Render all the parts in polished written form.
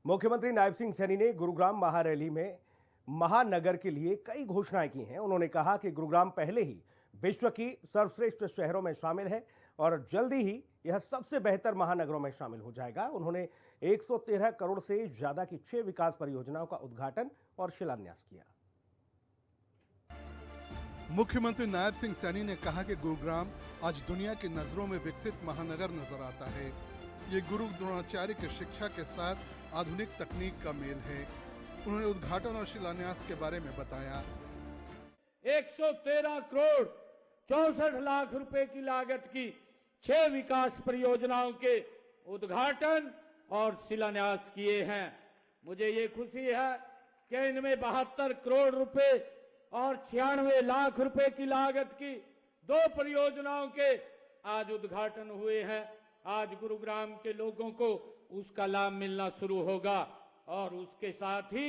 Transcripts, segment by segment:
मुख्यमंत्री नायब सिंह सैनी ने गुरुग्राम महारैली में महानगर के लिए कई घोषणाएं की हैं। उन्होंने कहा कि गुरुग्राम पहले ही विश्व की सर्वश्रेष्ठ शहरों में शामिल है और जल्दी ही यह सबसे बेहतर महानगरों में शामिल हो जाएगा। उन्होंने 113 करोड़ से ज्यादा की 6 विकास परियोजनाओं का उद्घाटन और शिलान्यास किया। मुख्यमंत्री नायब सिंह सैनी ने कहा कि गुरुग्राम आज दुनिया की नजरों में विकसित महानगर नजर आता है। ये गुरु द्रोणाचार्य की शिक्षा के साथ आधुनिक तकनीक का मेल है। उन्होंने उद्घाटन और शिलान्यास के बारे में बताया। 113 करोड़ 64 लाख रुपए की लागत की 6 विकास परियोजनाओं के उद्घाटन और शिलान्यास किए हैं। मुझे ये खुशी है कि इनमें 72 करोड़ रुपए और 96 लाख रुपए की लागत की 2 परियोजनाओं के आज उद्घाटन हुए हैं। आज गुरुग्राम के लोगों को उसका लाभ मिलना शुरू होगा और उसके साथ ही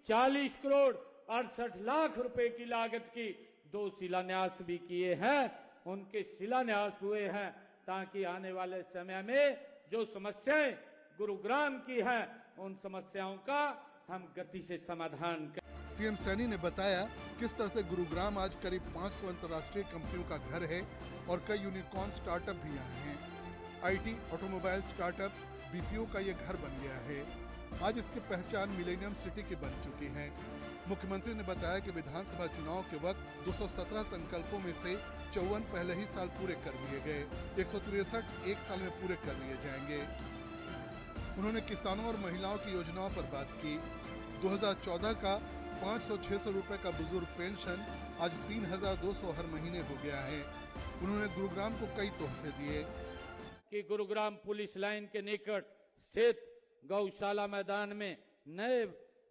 40 करोड़ 68 लाख रुपए की लागत की 2 शिलान्यास भी किए हैं। उनके शिलान्यास हुए हैं ताकि आने वाले समय में जो समस्याएं गुरुग्राम की हैं, उन समस्याओं का हम गति से समाधान करें। सीएम सैनी ने बताया किस तरह से गुरुग्राम आज करीब 500 अंतर्राष्ट्रीय कंपनियों का घर है और कई यूनिकॉर्न स्टार्टअप भी आए हैं। आईटी, ऑटोमोबाइल स्टार्टअप, बीपीओ का ये घर बन गया है। आज इसकी पहचान मिलेनियम सिटी की बन चुकी है। मुख्यमंत्री ने बताया कि विधानसभा चुनाव के वक्त 217 संकल्पों में से 54 पहले ही साल पूरे कर लिए गए, 163 एक साल में पूरे कर लिए जाएंगे। उन्होंने किसानों और महिलाओं की योजनाओं पर बात की। 2014 का 500-600 रुपए का बुजुर्ग पेंशन आज 3200 हर महीने हो गया है। उन्होंने गुरुग्राम को कई तोहफे दिए कि गुरुग्राम पुलिस लाइन के निकट स्थित गौशाला मैदान में नए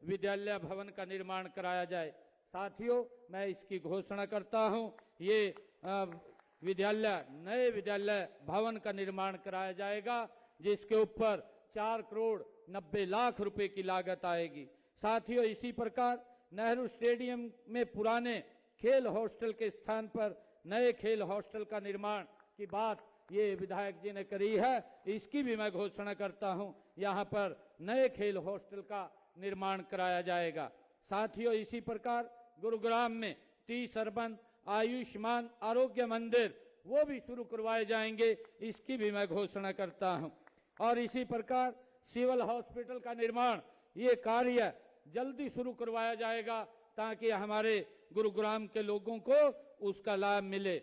विद्यालय भवन का निर्माण कराया जाए। साथियों, मैं इसकी घोषणा करता हूं, ये नए विद्यालय भवन का निर्माण कराया जाएगा जिसके ऊपर 4 करोड़ 90 लाख रुपए की लागत आएगी। साथियों, इसी प्रकार नेहरू स्टेडियम में पुराने खेल हॉस्टल के स्थान पर नए खेल हॉस्टल का निर्माण की बात ये विधायक जी ने करी है, इसकी भी मैं घोषणा करता हूं। यहां पर नए खेल हॉस्टल का निर्माण कराया जाएगा। साथियों, इसी प्रकार गुरुग्राम में 30 अर्बन आयुष्मान आरोग्य मंदिर वो भी शुरू करवाए जाएंगे, इसकी भी मैं घोषणा करता हूं। और इसी प्रकार सिविल हॉस्पिटल का निर्माण ये कार्य जल्दी शुरू करवाया जाएगा ताकि हमारे गुरुग्राम के लोगों को उसका लाभ मिले।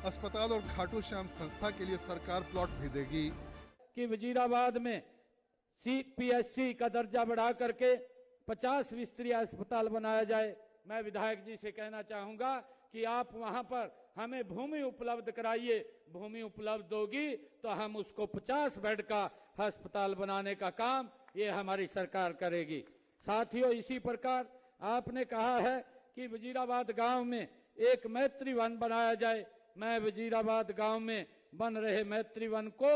अस्पताल और खाटू श्याम संस्था के लिए सरकार प्लॉट भी देगी। कि वजीराबाद में सीपीएससी का दर्जा बढ़ा करके 50 बिस्तरी अस्पताल बनाया जाए। मैं विधायक जी से कहना चाहूंगा कि आप वहां पर हमें भूमि उपलब्ध कराइए। भूमि उपलब्ध होगी तो हम उसको 50 बेड का अस्पताल बनाने का काम ये हमारी सरकार करेगी। साथियों, इसी प्रकार आपने कहा है कि वजीराबाद गांव में एक मैत्री वन बनाया जाए। मैं वजीराबाद गांव में बन रहे मैत्री वन को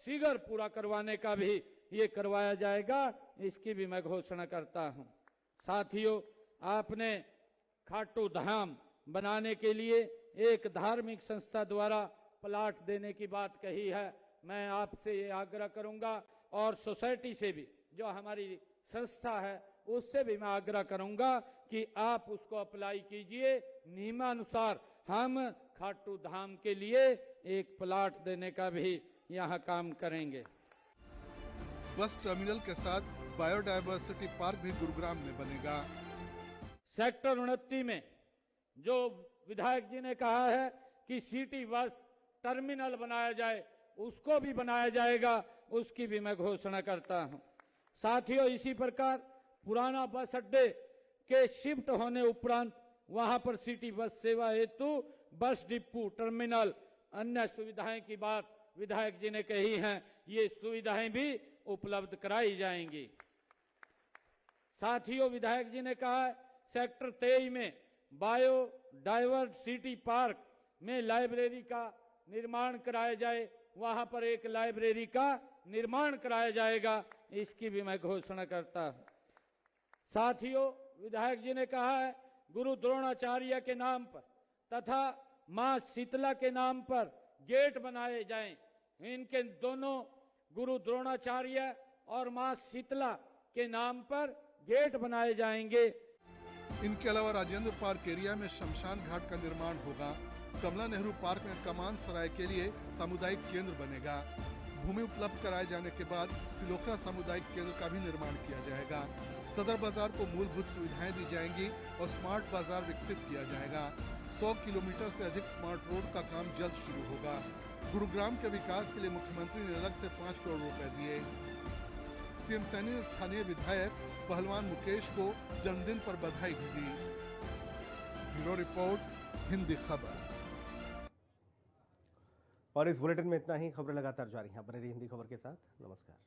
शीघ्र पूरा करवाने का भी ये करवाया जाएगा, इसकी भी मैं घोषणा करता हूं। साथियों, आपने खाटू धाम बनाने के लिए एक धार्मिक संस्था द्वारा प्लाट देने की बात कही है। मैं आपसे ये आग्रह करूंगा और सोसाइटी से भी, जो हमारी संस्था है, उससे भी मैं आग्रह करूंगा कि आप उसको अप्लाई कीजिए। नियमानुसार हम खाटू धाम के लिए एक प्लाट देने का भी यहाँ काम करेंगे। बस टर्मिनल के साथ बायोडायवर्सिटी पार्क भी गुरुग्राम में बनेगा। सेक्टर 29 में जो विधायक जी ने कहा है कि सिटी बस टर्मिनल बनाया जाए, उसको भी बनाया जाएगा, उसकी भी मैं घोषणा करता हूं। साथियों, इसी प्रकार पुराना बस अड्डे के शिफ्ट होने उपरांत वहां पर सिटी बस सेवा हेतु बस डिपो, टर्मिनल, अन्य सुविधाएं की बात विधायक जी ने कही है। ये सुविधाएं भी उपलब्ध कराई जाएंगी। साथियों, विधायक जी ने कहा सेक्टर 23 में बायोडायवर्सिटी पार्क में लाइब्रेरी का निर्माण कराया जाए। वहां पर एक लाइब्रेरी का निर्माण कराया जाएगा, इसकी भी मैं घोषणा करता हूं। साथियों, विधायक जी ने कहा है गुरु द्रोणाचार्य के नाम पर तथा मां शीतला के नाम पर गेट बनाए जाएं। इनके दोनों गुरु द्रोणाचार्य और मां शीतला के नाम पर गेट बनाए जाएंगे। इनके अलावा राजेंद्र पार्क एरिया में शमशान घाट का निर्माण होगा। कमला नेहरू पार्क में कमान सराय के लिए सामुदायिक केंद्र बनेगा। भूमि उपलब्ध कराए जाने के बाद सिलोखरा सामुदायिक केंद्र का भी निर्माण किया जाएगा। सदर बाजार को मूलभूत सुविधाएं दी जाएंगी और स्मार्ट बाजार विकसित किया जाएगा। 100 किलोमीटर से अधिक स्मार्ट रोड का काम जल्द शुरू होगा। गुरुग्राम के विकास के लिए मुख्यमंत्री ने अलग से 5 करोड़ रुपए दिए। सीएम सैनी ने स्थानीय विधायक पहलवान मुकेश को जन्मदिन पर बधाई भी दी। ब्यूरो रिपोर्ट, हिंदी खबर। और इस बुलेटिन में इतना ही। खबरें लगातार जारी हैं। बने रहिए हिंदी खबर के साथ। नमस्कार।